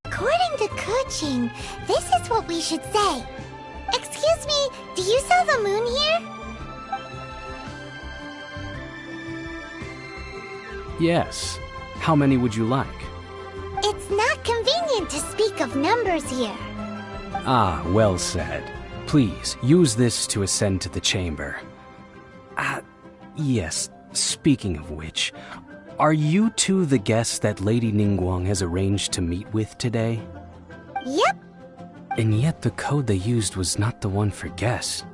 According to Kuching, this is what we should say. Excuse me, do you sell the moon here? Yes. How many would you like? It's not convenient to speak of numbers here. Ah, well said. Please, use this to ascend to the chamber. Yes, speaking of which, are you two the guests that Lady Ningguang has arranged to meet with today? Yep. And yet the code they used was not the one for guests,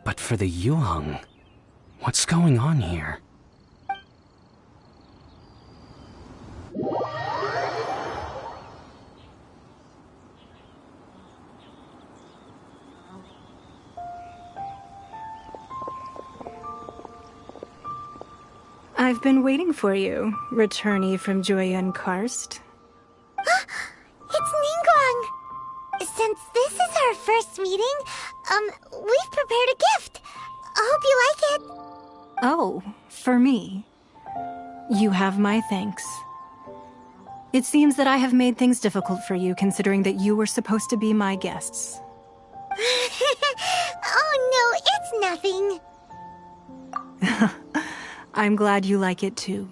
but for the Yuheng. What's going on here? I've been waiting for you, returnee from Joyun Karst. It's Ningguang! Since this is our first meeting, we've prepared a gift. I hope you like it. Oh, for me. You have my thanks. It seems that I have made things difficult for you, considering that you were supposed to be my guests. Oh no, it's nothing. I'm glad you like it too.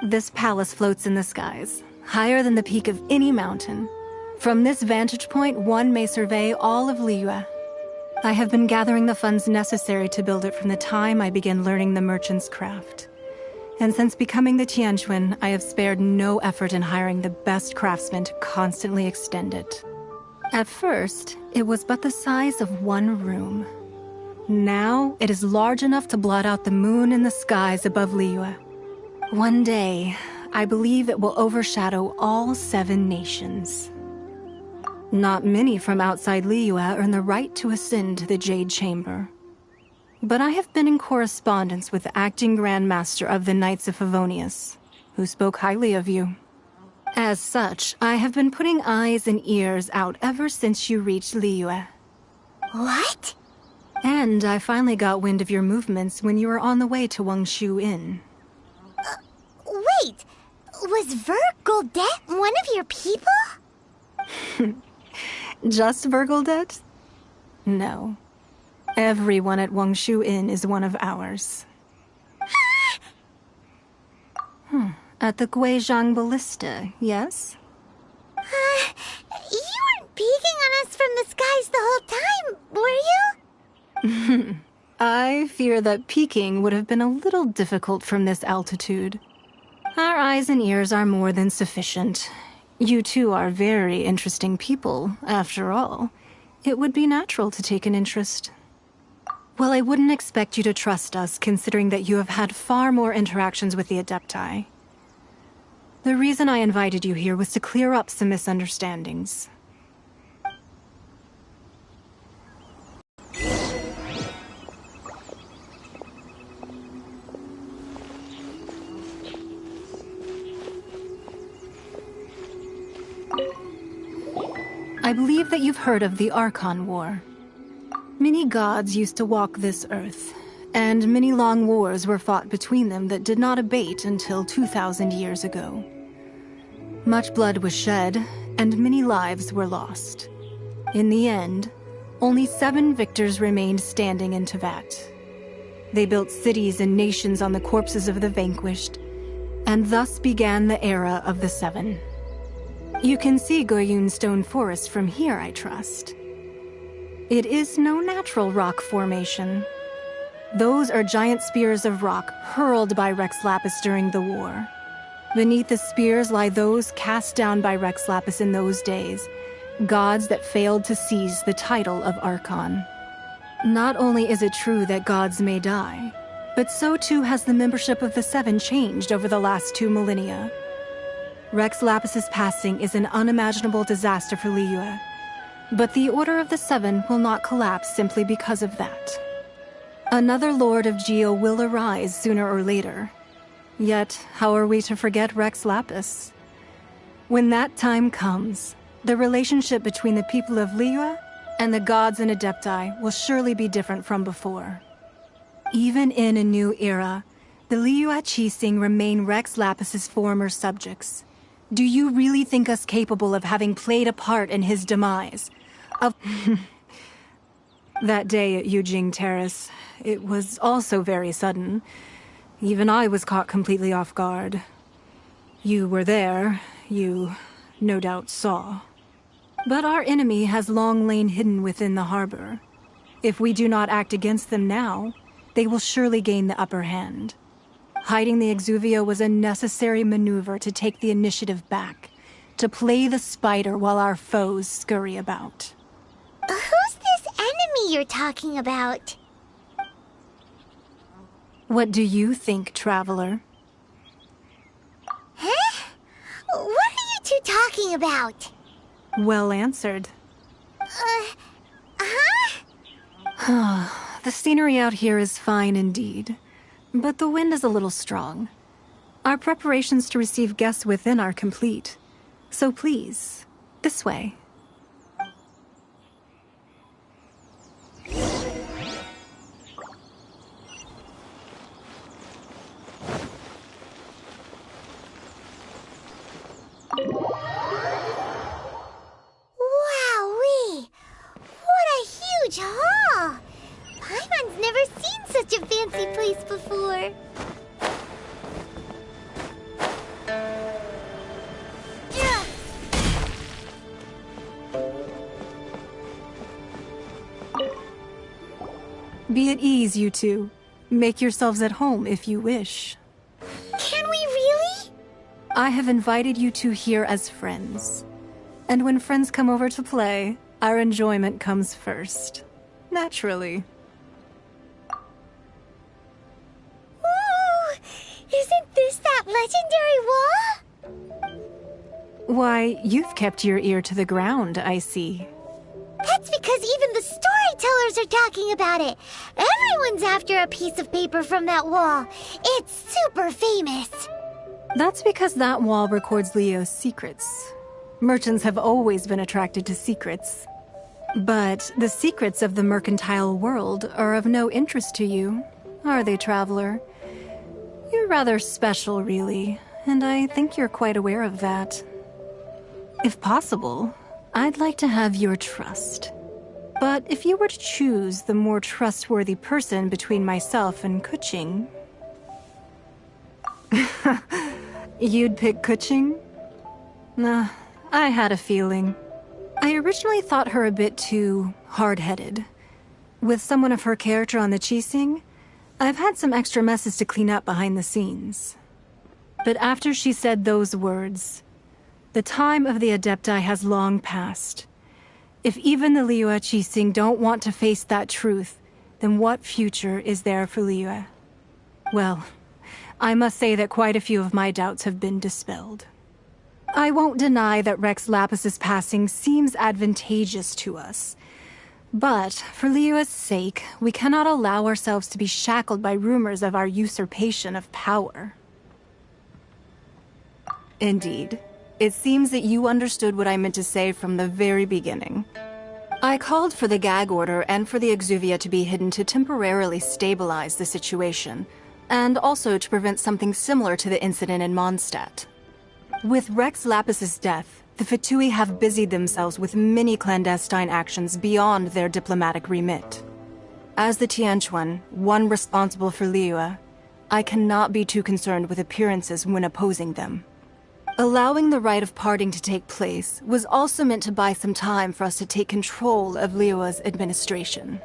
This palace floats in the skies, higher than the peak of any mountain. From this vantage point, one may survey all of Liyue. I have been gathering the funds necessary to build it from the time I began learning the merchant's craft. And since becoming the Tianquan, I have spared no effort in hiring the best craftsmen to constantly extend it. At first, it was but the size of one room. Now, it is large enough to blot out the moon in the skies above Liyue. One day, I believe it will overshadow all 7 nations. Not many from outside Liyue earn the right to ascend to the Jade Chamber. But I have been in correspondence with the acting Grand Master of the Knights of Favonius, who spoke highly of you. As such, I have been putting eyes and ears out ever since you reached Liyue. What? And I finally got wind of your movements when you were on the way to Wangshu Inn. Wait! Was Vergoldet one of your people? Just Vergoldet? No. Everyone at Wangshu Inn is one of ours. At the Guizhang Ballista, yes? You weren't peeking on us from the skies the whole time, were you? I fear that peeking would have been a little difficult from this altitude. Our eyes and ears are more than sufficient. You two are very interesting people, after all. It would be natural to take an interest. Well, I wouldn't expect you to trust us, considering that you have had far more interactions with the Adepti. The reason I invited you here was to clear up some misunderstandings. I believe that you've heard of the Archon War. Many gods used to walk this earth, and many long wars were fought between them that did not abate until 2,000 years ago. Much blood was shed, and many lives were lost. In the end, only 7 victors remained standing in Teyvat. They built cities and nations on the corpses of the vanquished, and thus began the era of the 7. You can see Goyun Stone Forest from here, I trust. It is no natural rock formation. Those are giant spears of rock hurled by Rex Lapis during the war. Beneath the spears lie those cast down by Rex Lapis in those days, gods that failed to seize the title of Archon. Not only is it true that gods may die, but so too has the membership of the 7 changed over the last 2 millennia. Rex Lapis's passing is an unimaginable disaster for Liyue, but the Order of the 7 will not collapse simply because of that. Another Lord of Geo will arise sooner or later. Yet, how are we to forget Rex Lapis? When that time comes, the relationship between the people of Liyue and the gods and Adepti will surely be different from before. Even in a new era, the Liyue Qixing remain Rex Lapis's former subjects, Do you really think us capable of having played a part in his demise? Of that day at Yujing Terrace, it was also very sudden. Even I was caught completely off guard. You were there, you no doubt saw. But our enemy has long lain hidden within the harbor. If we do not act against them now, they will surely gain the upper hand. Hiding the Exuvia was a necessary maneuver to take the initiative back, to play the spider while our foes scurry about. Who's this enemy you're talking about? What do you think, traveler? Huh? What are you two talking about? Well answered. The scenery out here is fine indeed, but the wind is a little strong. Our preparations to receive guests within are complete. So please, this way. Wowee! What a huge hall! Paimon's never seen such a fancy place before. Be at ease, you two. Make yourselves at home if you wish. Can we really? I have invited you two here as friends. And when friends come over to play, our enjoyment comes first. Naturally. Ooh! Isn't this that legendary wall? Why, you've kept your ear to the ground, I see. That's because even the storytellers are talking about it. Everyone's after a piece of paper from that wall. It's super famous. That's because that wall records Leo's secrets. Merchants have always been attracted to secrets. But the secrets of the mercantile world are of no interest to you, are they, traveler? You're rather special, really, and I think you're quite aware of that. If possible, I'd like to have your trust. But if you were to choose the more trustworthy person between myself and Kuching... You'd pick Kuching? Nah, I had a feeling. I originally thought her a bit too hard-headed. With someone of her character on the Qixing, I've had some extra messes to clean up behind the scenes. But after she said those words, the time of the Adepti has long passed. If even the Liyue Qixing don't want to face that truth, then what future is there for Liyue? Well, I must say that quite a few of my doubts have been dispelled. I won't deny that Rex Lapis's passing seems advantageous to us. But, for Liyue's sake, we cannot allow ourselves to be shackled by rumors of our usurpation of power. Indeed. It seems that you understood what I meant to say from the very beginning. I called for the gag order and for the Exuvia to be hidden to temporarily stabilize the situation, and also to prevent something similar to the incident in Mondstadt. With Rex Lapis's death, the Fatui have busied themselves with many clandestine actions beyond their diplomatic remit. As the Tianquan, one responsible for Liyue, I cannot be too concerned with appearances when opposing them. Allowing the rite of parting to take place was also meant to buy some time for us to take control of Liyue's administration.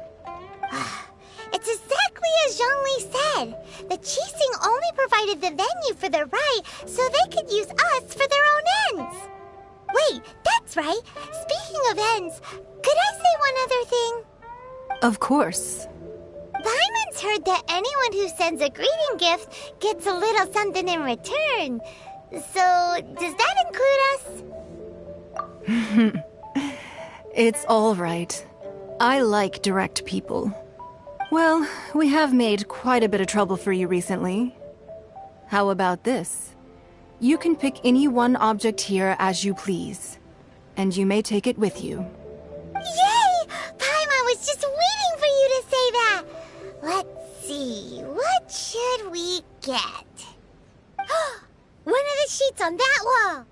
It's exactly as Zhongli said. The Qixing only provided the venue for the rite so they could use us for their own ends. Wait, that's right. Speaking of ends, could I say one other thing? Of course. Paimon's heard that anyone who sends a greeting gift gets a little something in return. So, does that include us? It's all right. I like direct people. Well, we have made quite a bit of trouble for you recently. How about this? You can pick any one object here as you please, and you may take it with you. Yay! Paimon was just waiting for you to say that! Let's see, what should we get? One of the sheets on that wall!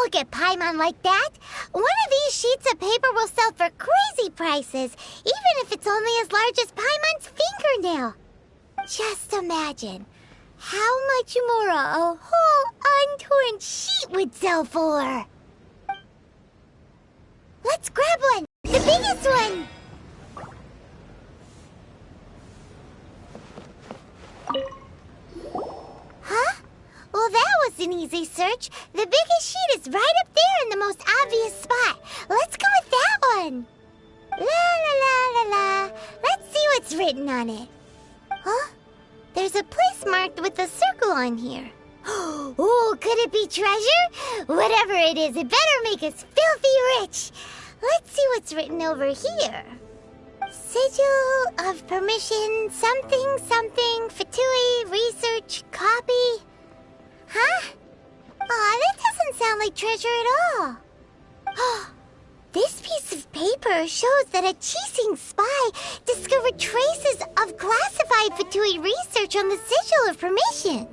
look at Paimon like that. One of these sheets of paper will sell for crazy prices, even if it's only as large as Paimon's fingernail. Just imagine how much more a whole untorn sheet would sell for. Let's grab one, the biggest one. Huh? Well, that was an easy search. The biggest sheet is right up there in the most obvious spot. Let's go with that one. La la la la la. Let's see what's written on it. Huh? There's a place marked with a circle on here. Oh, could it be treasure? Whatever it is, it better make us filthy rich. Let's see what's written over here. Sigil of permission, something, something, Fatui, research, copy. Huh? Aw, that doesn't sound like treasure at all. This piece of paper shows that a Qixing spy discovered traces of classified Fatui research on the Sigil of Permission.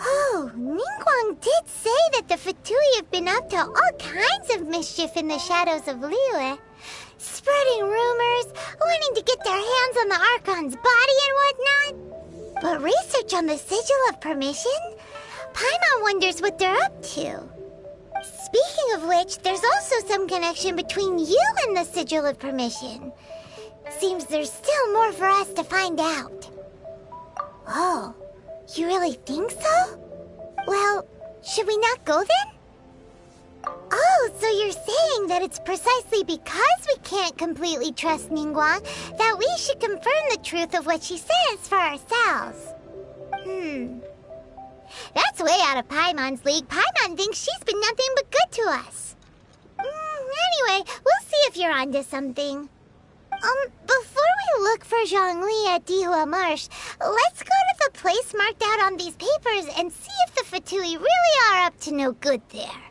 Oh, Ningguang did say that the Fatui have been up to all kinds of mischief in the shadows of Liyue, spreading rumors, wanting to get their hands on the Archon's body and whatnot. But research on the Sigil of Permission? Paimon wonders what they're up to. Speaking of which, there's also some connection between you and the Sigil of Permission. Seems there's still more for us to find out. Oh, you really think so? Well, should we not go then? Oh, so you're saying that it's precisely because we can't completely trust Ningguang that we should confirm the truth of what she says for ourselves. That's way out of Paimon's league. Paimon thinks she's been nothing but good to us. Anyway, we'll see if you're onto something. Before we look for Zhongli at Dihua Marsh, let's go to the place marked out on these papers and see if the Fatui really are up to no good there.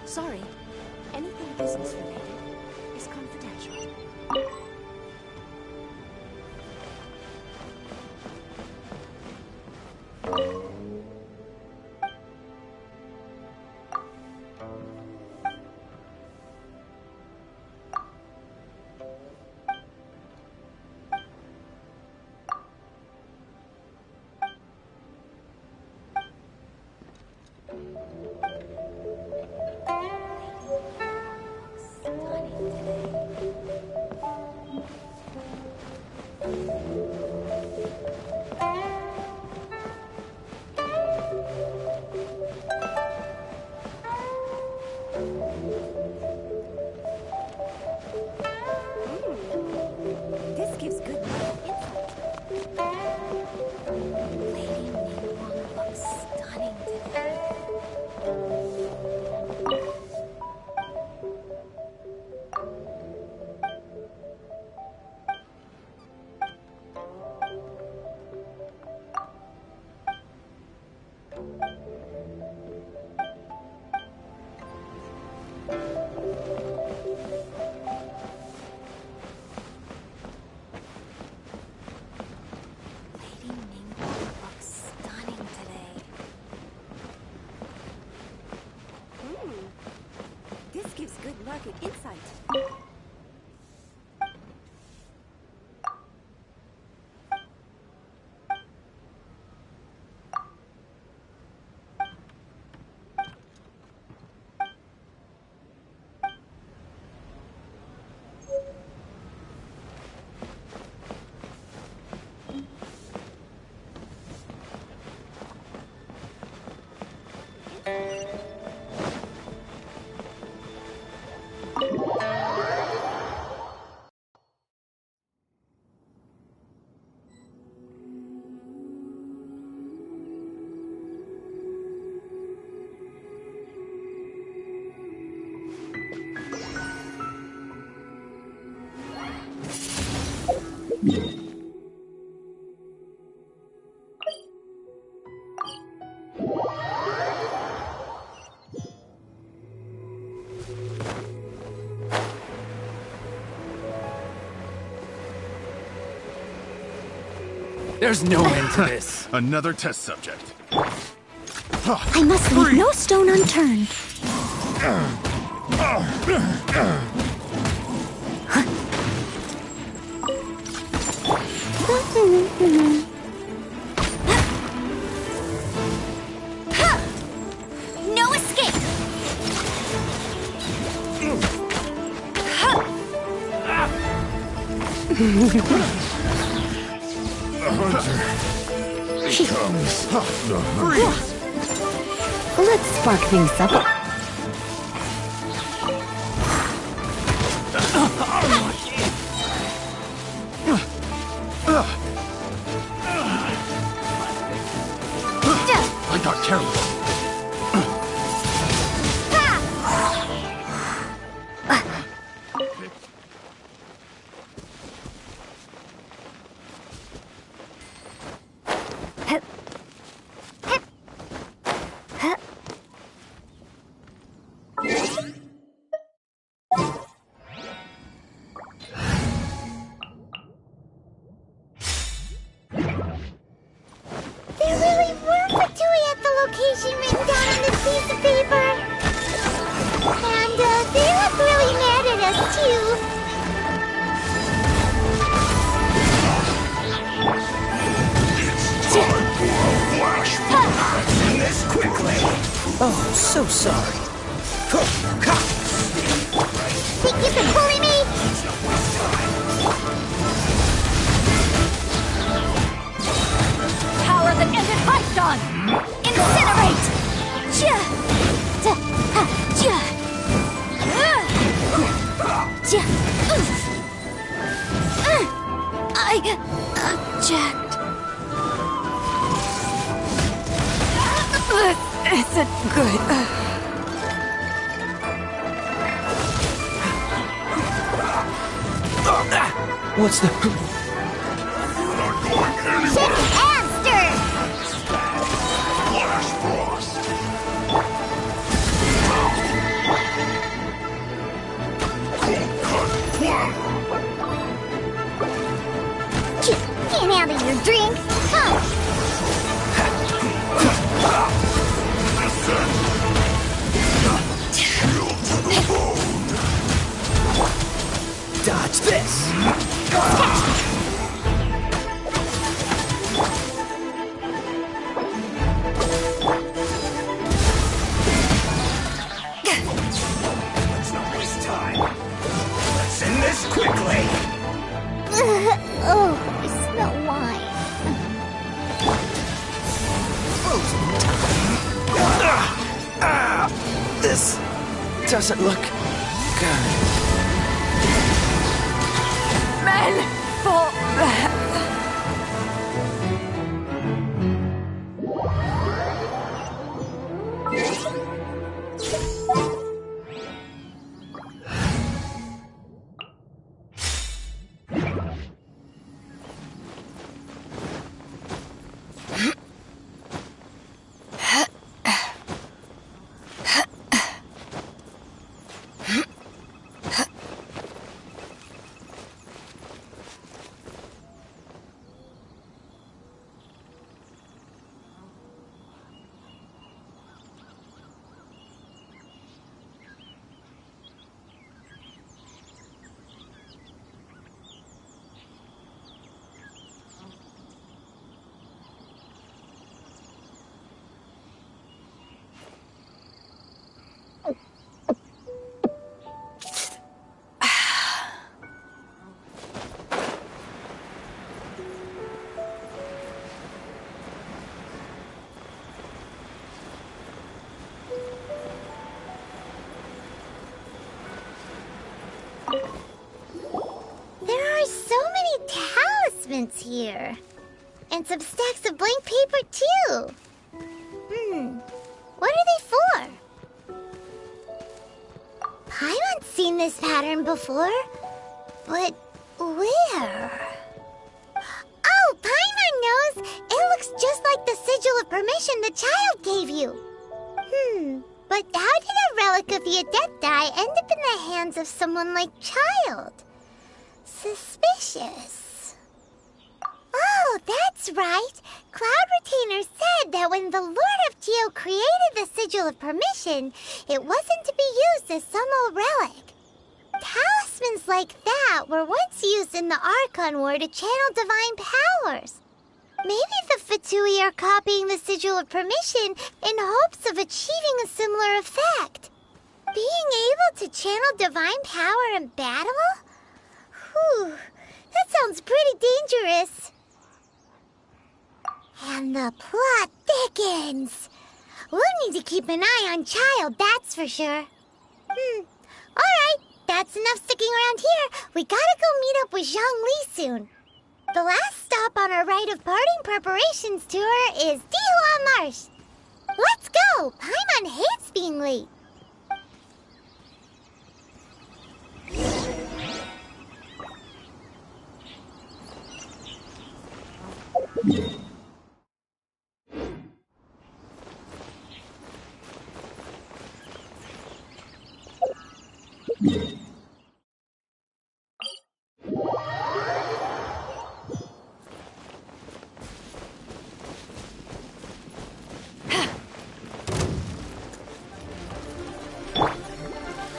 Sorry, anything business related is confidential. This gives good insight. Lady Ningguang looks stunning today. Lady Ningguang looks stunning today. This gives good market insight. There's no end to this. Another test subject. I must leave no stone unturned. No escape! Becomes the freeze. Let's spark things up. I got careless. There really were Fatui at the location written down on this piece of paper. And they look really mad at us too. In this quickly. Oh, so sorry. Think you can bully me? Power that ended Python! Incinerate! Chia! Da! Ha! Chia! Chia! I object. This isn't good. What's the... Shit hamster! Flash frost. Cold cut cloud. Can't handle your drink. Huh? Descent. Shield to the bone. Dodge this! Let's not waste time. Let's end this quickly! Oh, I smell wine. This doesn't look good. Men! Fall back! There are so many talismans here. And some stacks of blank paper, too. What are they for? Paimon's seen this pattern before. But where? Oh, Paimon knows! It looks just like the sigil of permission the child gave you. But how did a relic of the Adepti end up in the hands of someone like Child? Suspicious. Oh, that's right. Cloud Retainer said that when the Lord of Geo created the Sigil of Permission, it wasn't to be used as some old relic. Talismans like that were once used in the Archon War to channel divine powers. Maybe the Fatui are copying the Sigil of Permission in hopes of achieving a similar effect. Being able to channel divine power in battle? Whew, that sounds pretty dangerous. And the plot thickens. We'll need to keep an eye on Child, that's for sure. Alright, that's enough sticking around here. We gotta go meet up with Zhongli soon. The last stop on our rite of parting preparations tour is Dihua Marsh. Let's go! Paimon hates being late.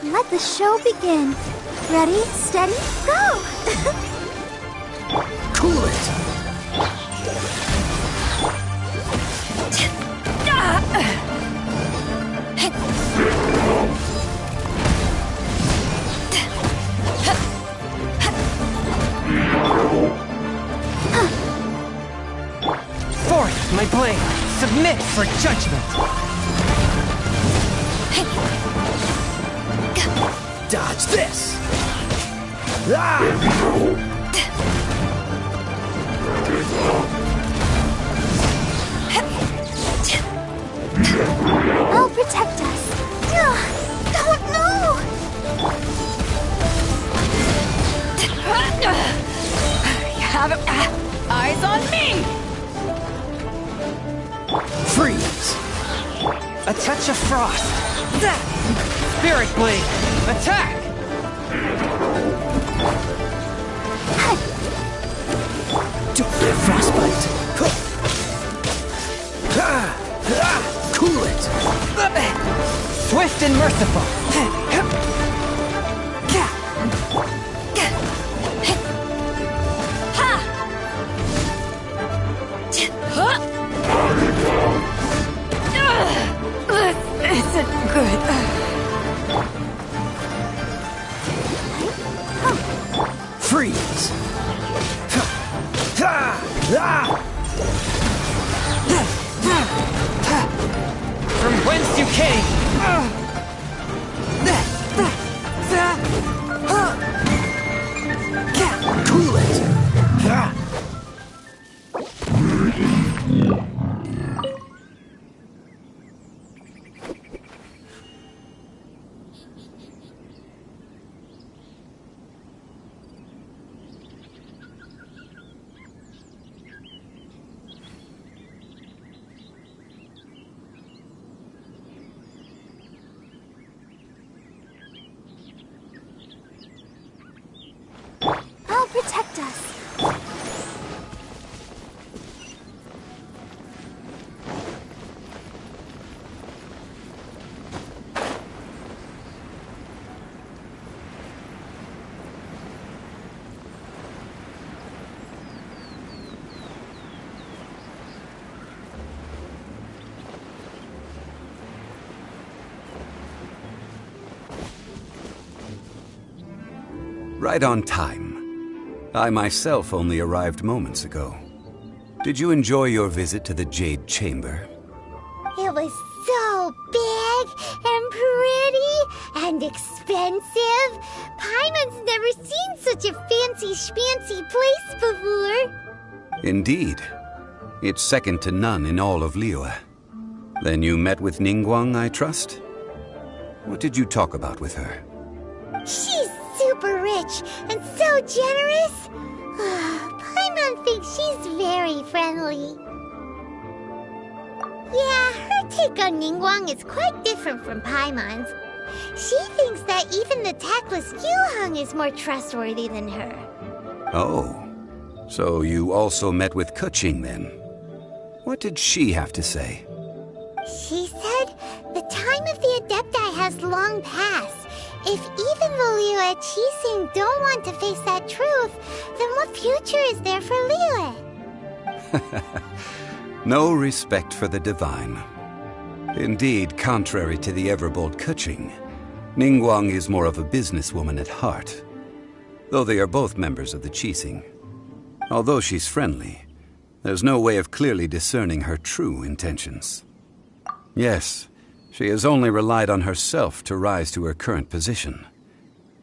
Let the show begin. Ready, steady, go! Cool it! Forth, my blade! Submit for judgment! Dodge this! Ah! I'll protect us. Don't move! You have it. Eyes on me! Freeze! A touch of frost! Spirit Blade! Attack! Don't get frostbite! Cool it! Swift and merciful! This isn't good. Freeze! From whence you came! Cool it! I'll protect us. Right on time. I myself only arrived moments ago. Did you enjoy your visit to the Jade Chamber? It was so big and pretty and expensive. Paimon's never seen such a fancy schmancy place before. Indeed. It's second to none in all of Liyue. Then you met with Ningguang, I trust? What did you talk about with her? She's super rich and so generous. Paimon thinks she's very friendly. Yeah, her take on Ningguang is quite different from Paimon's. She thinks that even the tactless Yuheng is more trustworthy than her. Oh. So you also met with Kuching then? What did she have to say? She said the time of the Adepti has long passed. If even the Liyue Qixing don't want to face that truth, then what future is there for Liyue? No respect for the divine. Indeed, contrary to the ever-bold Kuching, Ningguang is more of a businesswoman at heart, though they are both members of the Qixing. Although she's friendly, there's no way of clearly discerning her true intentions. Yes, she has only relied on herself to rise to her current position.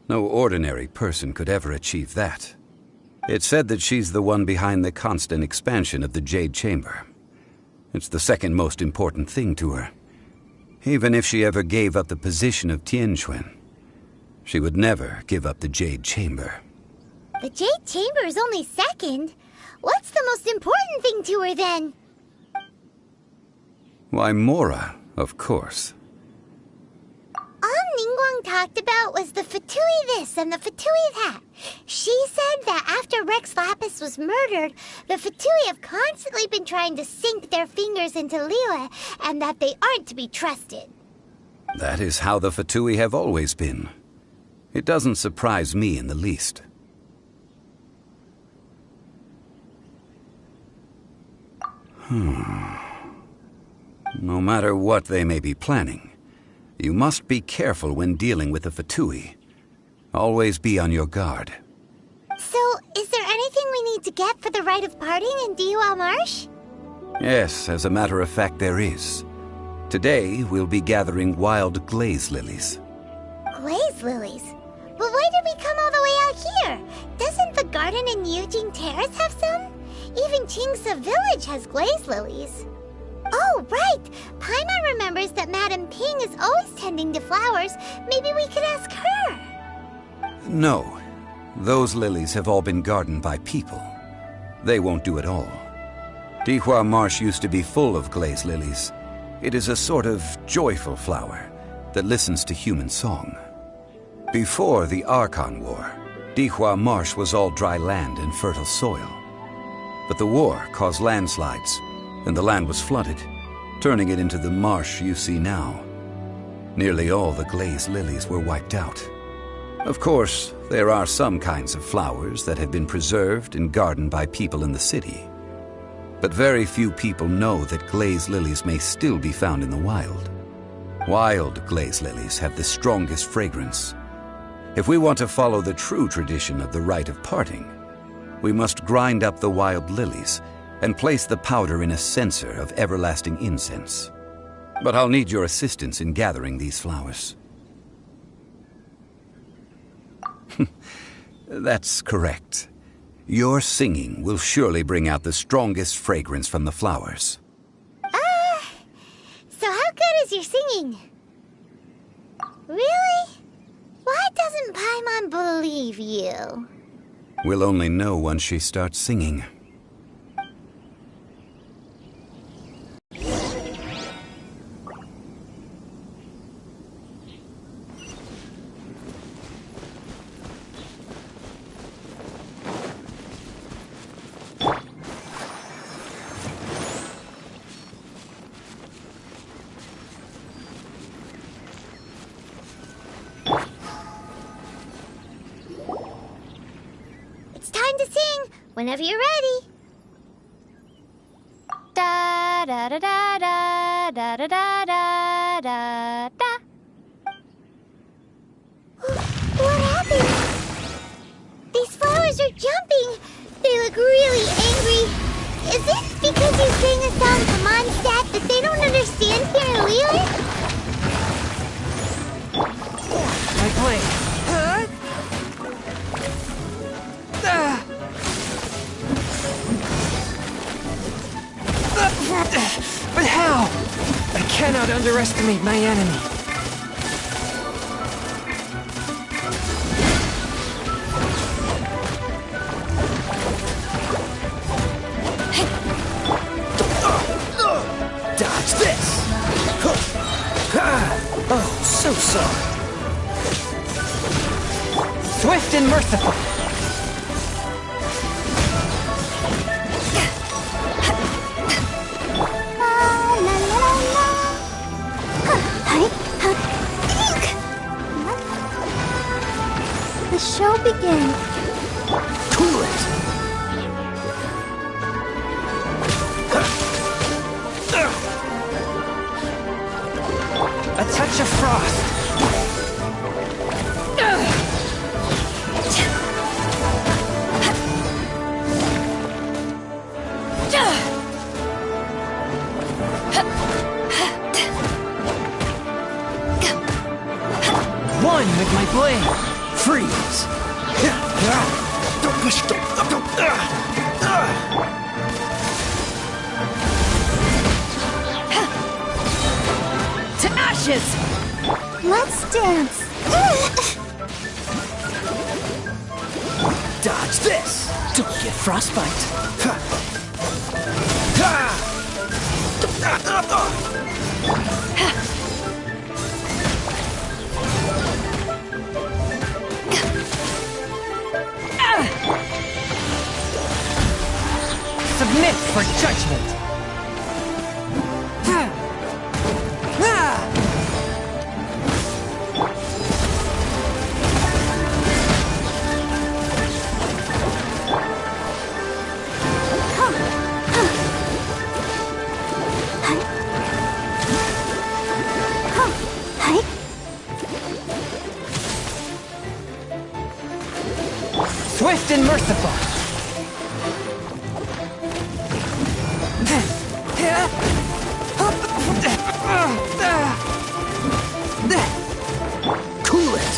No ordinary person could ever achieve that. It's said that she's the one behind the constant expansion of the Jade Chamber. It's the second most important thing to her. Even if she ever gave up the position of Tianquan, she would never give up the Jade Chamber. The Jade Chamber is only second. What's the most important thing to her then? Why, Mora, of course. All Ningguang talked about was the Fatui this and the Fatui that. She said that after Rex Lapis was murdered, the Fatui have constantly been trying to sink their fingers into Liyue, and that they aren't to be trusted. That is how the Fatui have always been. It doesn't surprise me in the least. No matter what they may be planning, you must be careful when dealing with the Fatui. Always be on your guard. So, is there anything we need to get for the rite of parting in Dihua Marsh? Yes, as a matter of fact, there is. Today, we'll be gathering wild glaze lilies. Glaze lilies? But why did we come all the way out here? Doesn't the garden in Yujing Terrace have some? Even Qingse Village has glaze lilies. Oh, right! Paimon remembers that Madame Ping is always tending to flowers. Maybe we could ask her. No. Those lilies have all been gardened by people. They won't do it all. Dihua Marsh used to be full of glaze lilies. It is a sort of joyful flower that listens to human song. Before the Archon War, Dihua Marsh was all dry land and fertile soil. But the war caused landslides, and the land was flooded, turning it into the marsh you see now. Nearly all the glaze lilies were wiped out. Of course, there are some kinds of flowers that have been preserved and gardened by people in the city. But very few people know that glaze lilies may still be found in the wild. Wild glaze lilies have the strongest fragrance. If we want to follow the true tradition of the rite of parting, we must grind up the wild lilies and place the powder in a censer of everlasting incense. But I'll need your assistance in gathering these flowers. That's correct. Your singing will surely bring out the strongest fragrance from the flowers. So how good is your singing? Really? Why doesn't Paimon believe you? We'll only know once she starts singing. Whenever you're ready. Da da da da da da da da da da da. What happened? These flowers are jumping. They look really angry. Is it because you sang a song to Mondstadt that they don't understand here in Liyue? My blade. But how? I cannot underestimate my enemy. Dodge this! Oh, so sorry. Swift and merciful. The show begins. Cool it! A touch of frost. One with my blade. Freeze. To ashes. Let's dance. Dodge this. Don't get frostbite. Submit for judgment. Swift and merciful. Cool it.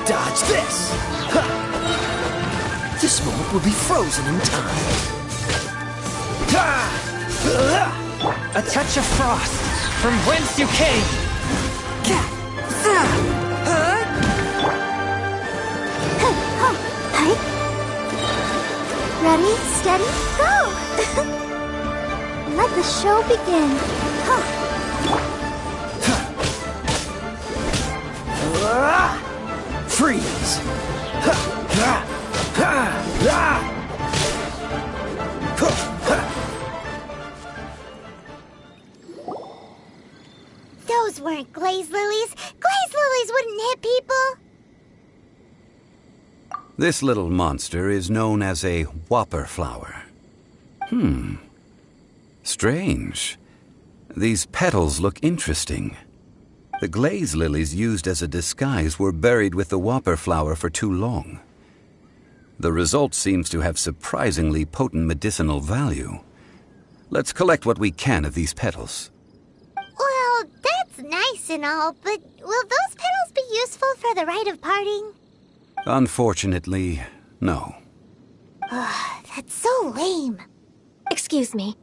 Dodge this. This moment will be frozen in time. A touch of frost from whence you came. Ready, steady, go! Let the show begin. Freeze. Those weren't glaze lilies. Glaze lilies wouldn't hit people. This little monster is known as a whopper flower. Strange. These petals look interesting. The glaze lilies used as a disguise were buried with the whopper flower for too long. The result seems to have surprisingly potent medicinal value. Let's collect what we can of these petals. Well, that's nice and all, but will those petals be useful for the rite of parting? Unfortunately, no. That's so lame. Excuse me.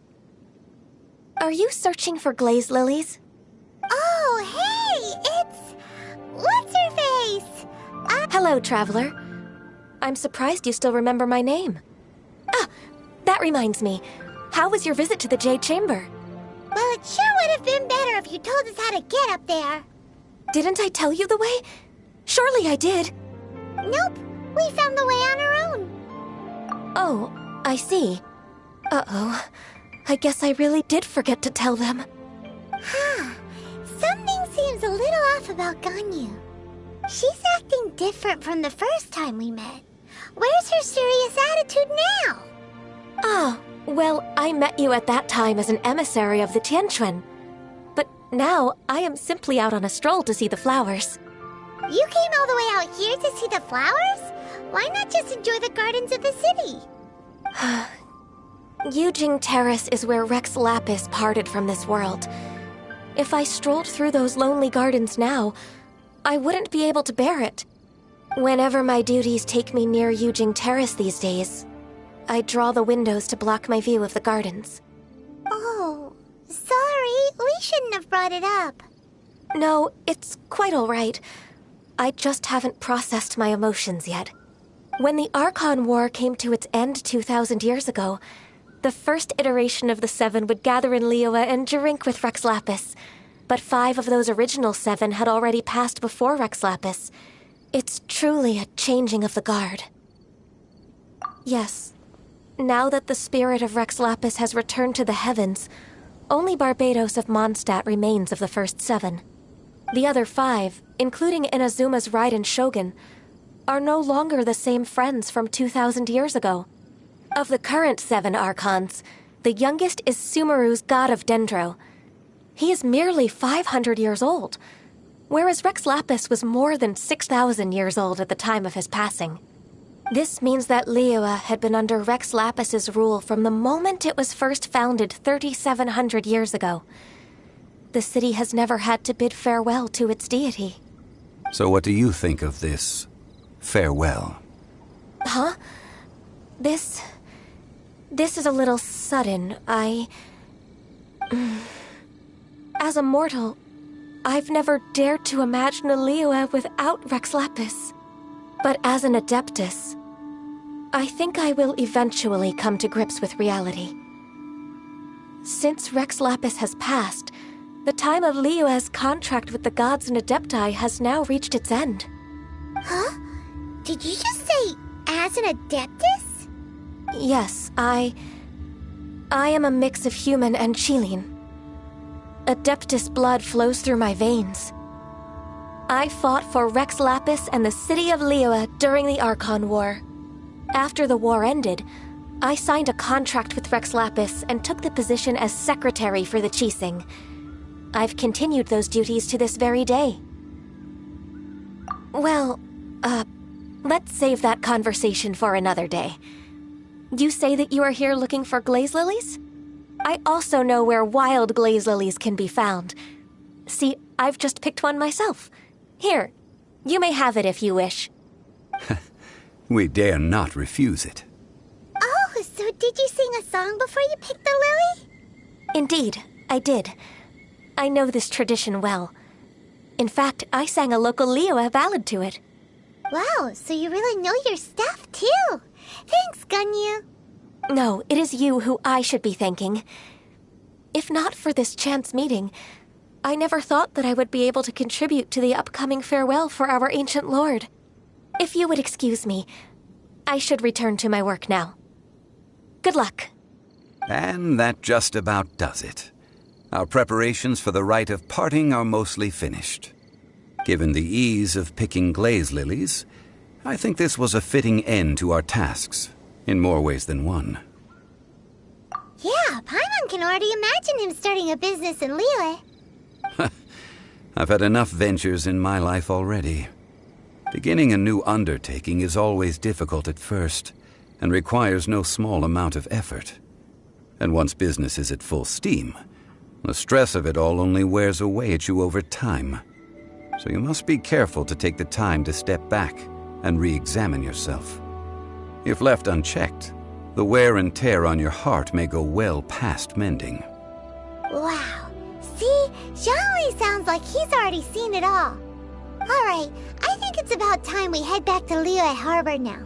Are you searching for glaze lilies? Oh, hey! It's... What's-her-face? Hello, traveler. I'm surprised you still remember my name. Ah, that reminds me. How was your visit to the Jade Chamber? Well, it sure would have been better if you told us how to get up there. Didn't I tell you the way? Surely I did. Nope, we found the way on our own. Oh, I see. Uh-oh. I guess I really did forget to tell them. Something seems a little off about Ganyu. She's acting different from the first time we met. Where's her serious attitude now? Ah, well, I met you at that time as an emissary of the Tianquan. But now, I am simply out on a stroll to see the flowers. You came all the way out here to see the flowers? Why not just enjoy the gardens of the city? Yujing Terrace is where Rex Lapis parted from this world. If I strolled through those lonely gardens now, I wouldn't be able to bear it. Whenever my duties take me near Yujing Terrace these days, I draw the windows to block my view of the gardens. Oh, sorry. We shouldn't have brought it up. No, it's quite all right. I just haven't processed my emotions yet. When the Archon War came to its end 2,000 years ago, the first iteration of the Seven would gather in Liyue and drink with Rex Lapis. But 5 of those original 7 had already passed before Rex Lapis. It's truly a changing of the guard. Yes. Now that the spirit of Rex Lapis has returned to the heavens, only Barbados of Mondstadt remains of the first 7. The other 5, including Inazuma's Raiden Shogun, are no longer the same friends from 2,000 years ago. Of the current 7 Archons, the youngest is Sumeru's god of Dendro. He is merely 500 years old, whereas Rex Lapis was more than 6,000 years old at the time of his passing. This means that Liyue had been under Rex Lapis's rule from the moment it was first founded 3,700 years ago. The city has never had to bid farewell to its deity. So what do you think of this farewell? Huh? This is a little sudden. As a mortal, I've never dared to imagine a Liyue without Rex Lapis. But as an Adeptus, I think I will eventually come to grips with reality. Since Rex Lapis has passed, the time of Liyue's contract with the gods and Adepti has now reached its end. Huh? Did you just say, as an Adeptus? Yes, I am a mix of human and Chilean. Adeptus blood flows through my veins. I fought for Rex Lapis and the city of Liyue during the Archon War. After the war ended, I signed a contract with Rex Lapis and took the position as secretary for the Qixing. I've continued those duties to this very day. Well, let's save that conversation for another day. You say that you are here looking for glaze lilies? I also know where wild glaze lilies can be found. See, I've just picked one myself. Here, you may have it if you wish. We dare not refuse it. Oh, so did you sing a song before you picked the lily? Indeed, I did. I know this tradition well. In fact, I sang a local Liyue ballad to it. Wow, so you really know your stuff, too. Thanks, Gunyu. No, it is you who I should be thanking. If not for this chance meeting, I never thought that I would be able to contribute to the upcoming farewell for our ancient lord. If you would excuse me, I should return to my work now. Good luck. And that just about does it. Our preparations for the rite of parting are mostly finished. Given the ease of picking glaze lilies, I think this was a fitting end to our tasks, in more ways than one. Yeah, Paimon can already imagine him starting a business in Liyue. I've had enough ventures in my life already. Beginning a new undertaking is always difficult at first, and requires no small amount of effort. And once business is at full steam, the stress of it all only wears away at you over time. So you must be careful to take the time to step back and re-examine yourself. If left unchecked, the wear and tear on your heart may go well past mending. Wow. See? Zhongli sounds like he's already seen it all. Alright, I think it's about time we head back to Liyue Harbor now.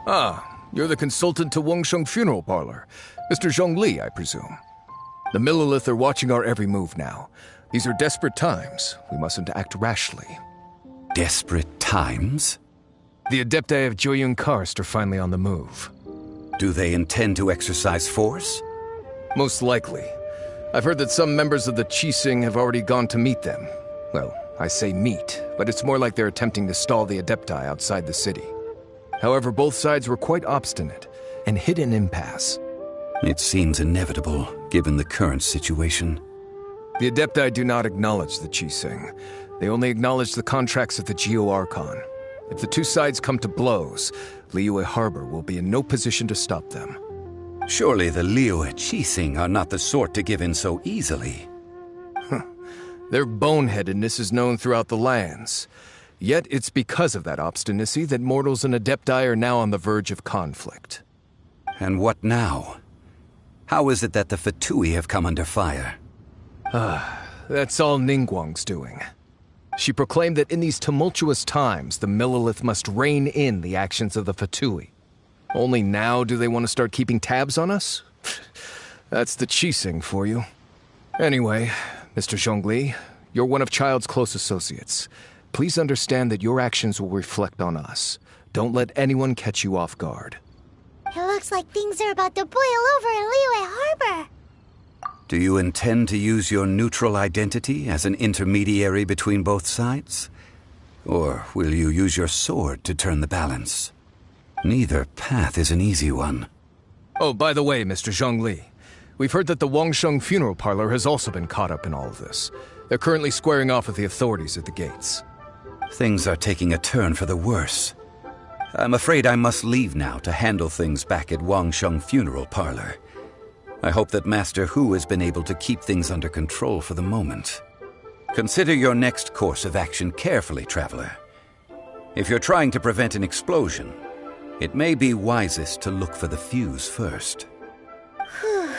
Ah, you're the consultant to Wengsheng Funeral Parlor. Mr. Zhongli, I presume. The Millilith are watching our every move now. These are desperate times. We mustn't act rashly. Desperate times? The Adepti of Joyun Karst are finally on the move. Do they intend to exercise force? Most likely. I've heard that some members of the Qixing have already gone to meet them. Well, I say meet, but it's more like they're attempting to stall the Adepti outside the city. However, both sides were quite obstinate and hit an impasse. It seems inevitable, given the current situation. The Adepti do not acknowledge the Qixing. They only acknowledge the contracts of the Geo-Archon. If the two sides come to blows, Liyue Harbor will be in no position to stop them. Surely the Liyue Qixing are not the sort to give in so easily. Their boneheadedness is known throughout the lands. Yet it's because of that obstinacy that mortals and Adepti are now on the verge of conflict. And what now? How is it that the Fatui have come under fire? That's all Ningguang's doing. She proclaimed that in these tumultuous times, the Millelith must rein in the actions of the Fatui. Only now do they want to start keeping tabs on us? That's the Qixing for you. Anyway, Mr. Zhongli, you're one of Child's close associates. Please understand that your actions will reflect on us. Don't let anyone catch you off guard. It looks like things are about to boil over in Liyue Harbor. Do you intend to use your neutral identity as an intermediary between both sides? Or will you use your sword to turn the balance? Neither path is an easy one. Oh, by the way, Mr. Zhongli, we've heard that the Wangsheng funeral parlor has also been caught up in all of this. They're currently squaring off with the authorities at the gates. Things are taking a turn for the worse. I'm afraid I must leave now to handle things back at Wangsheng funeral parlor. I hope that Master Hu has been able to keep things under control for the moment. Consider your next course of action carefully, Traveler. If you're trying to prevent an explosion, it may be wisest to look for the fuse first. Whew.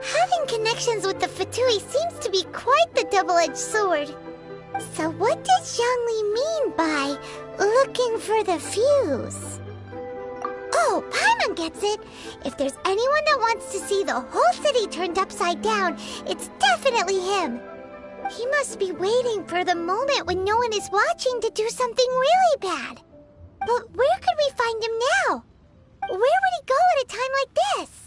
Having connections with the Fatui seems to be quite the double-edged sword. So what does Zhongli mean by looking for the fuse? Oh, Paimon gets it. If there's anyone that wants to see the whole city turned upside down, it's definitely him. He must be waiting for the moment when no one is watching to do something really bad. But where could we find him now? Where would he go at a time like this?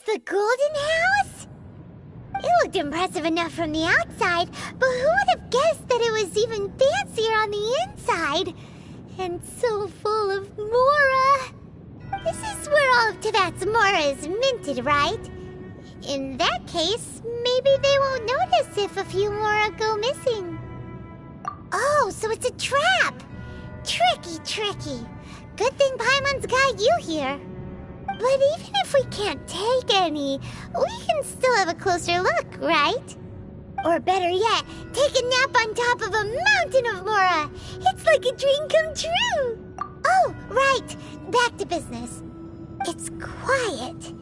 The Golden House? It looked impressive enough from the outside, but who would have guessed that it was even fancier on the inside? And so full of Mora. This is where all of Tibet's Mora is minted, right? In that case, maybe they won't notice if a few Mora go missing. Oh, so it's a trap! Tricky, tricky. Good thing Paimon's got you here. But even if we can't take any, we can still have a closer look, right? Or better yet, take a nap on top of a mountain of Laura. It's like a dream come true. Oh, right. Back to business. It's quiet.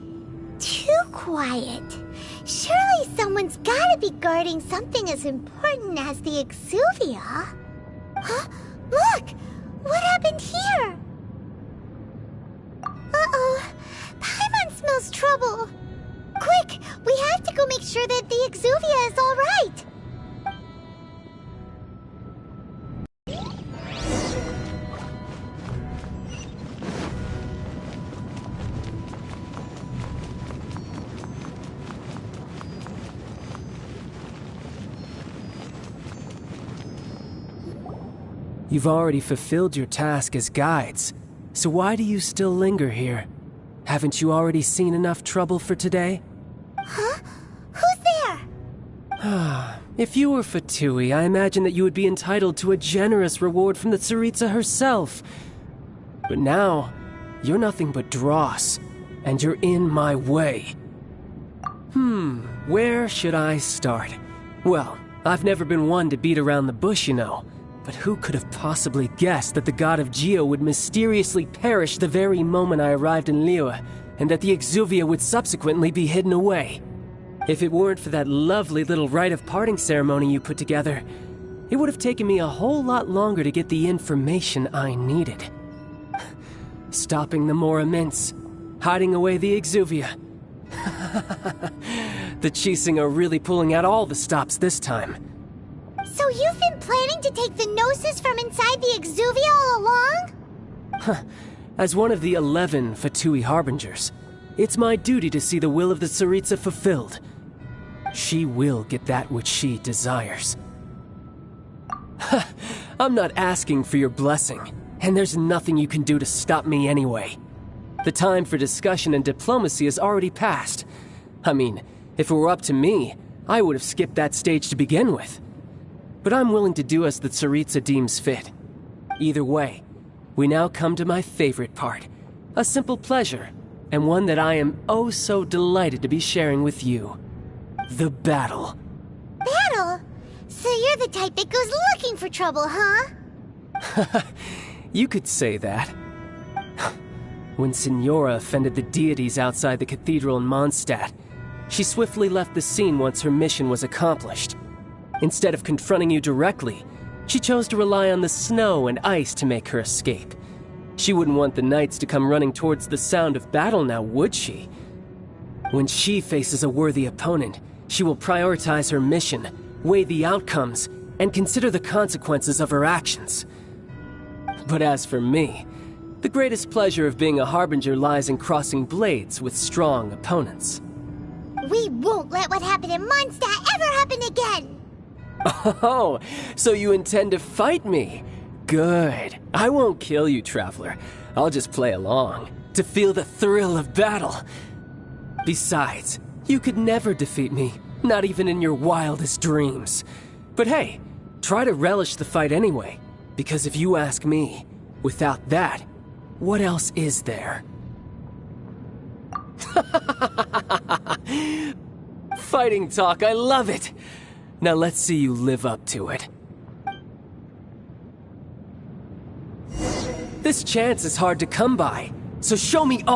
Too quiet. Surely someone's gotta be guarding something as important as the Exuvia. Huh? Look! What happened here? Uh-oh. Paimon smells trouble. Quick! We have to go make sure that the Exuvia is all right. You've already fulfilled your task as guides, so why do you still linger here? Haven't you already seen enough trouble for today? Huh? Who's there? If you were Fatui, I imagine that you would be entitled to a generous reward from the Tsaritsa herself. But now, you're nothing but dross, and you're in my way. Where should I start? Well, I've never been one to beat around the bush, you know. But who could have possibly guessed that the god of Geo would mysteriously perish the very moment I arrived in Liyue, and that the Exuvia would subsequently be hidden away? If it weren't for that lovely little rite of parting ceremony you put together, it would have taken me a whole lot longer to get the information I needed. Stopping the Mora Mints, hiding away the Exuvia. The Chising are really pulling out all the stops this time. So you've been planning to take the Gnosis from inside the Exuvia all along? As one of the 11 Fatui Harbingers, it's my duty to see the will of the Tsaritsa fulfilled. She will get that which she desires. I'm not asking for your blessing, and there's nothing you can do to stop me anyway. The time for discussion and diplomacy has already passed. I mean, if it were up to me, I would have skipped that stage to begin with. But I'm willing to do as the Tsaritsa deems fit. Either way, we now come to my favorite part. A simple pleasure, and one that I am oh so delighted to be sharing with you. The battle. Battle? So you're the type that goes looking for trouble, huh? You could say that. When Signora offended the deities outside the cathedral in Mondstadt, she swiftly left the scene once her mission was accomplished. Instead of confronting you directly, she chose to rely on the snow and ice to make her escape. She wouldn't want the knights to come running towards the sound of battle now, would she? When she faces a worthy opponent, she will prioritize her mission, weigh the outcomes, and consider the consequences of her actions. But as for me, the greatest pleasure of being a Harbinger lies in crossing blades with strong opponents. We won't let what happened in Mondstadt ever happen again! Oh, so you intend to fight me? Good. I won't kill you, Traveler. I'll just play along, to feel the thrill of battle. Besides, you could never defeat me, not even in your wildest dreams. But hey, try to relish the fight anyway, because if you ask me, without that, what else is there? Fighting talk, I love it! Now let's see you live up to it. This chance is hard to come by, so show me all.